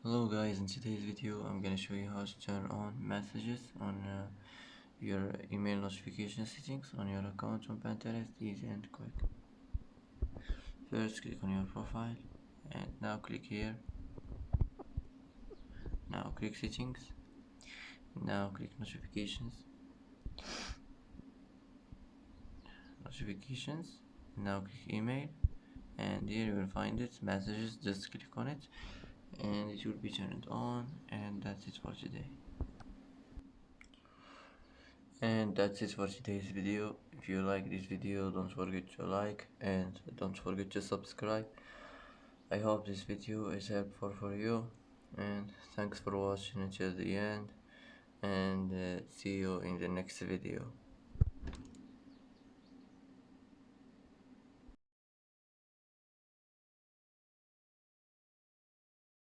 Hello guys, in today's video I'm gonna show you how to turn on messages on your email notification settings on your account on Pinterest. Easy and quick. First click on your profile and now click here. Now click settings. Now click notifications. Now click email and here you will find it, messages. Just click on it and it will be turned on, and that's it for today. And that's it for today's video. If you like this video, don't forget to like and don't forget to subscribe. I hope this video is helpful for you, and thanks for watching until the end, and see you in the next video.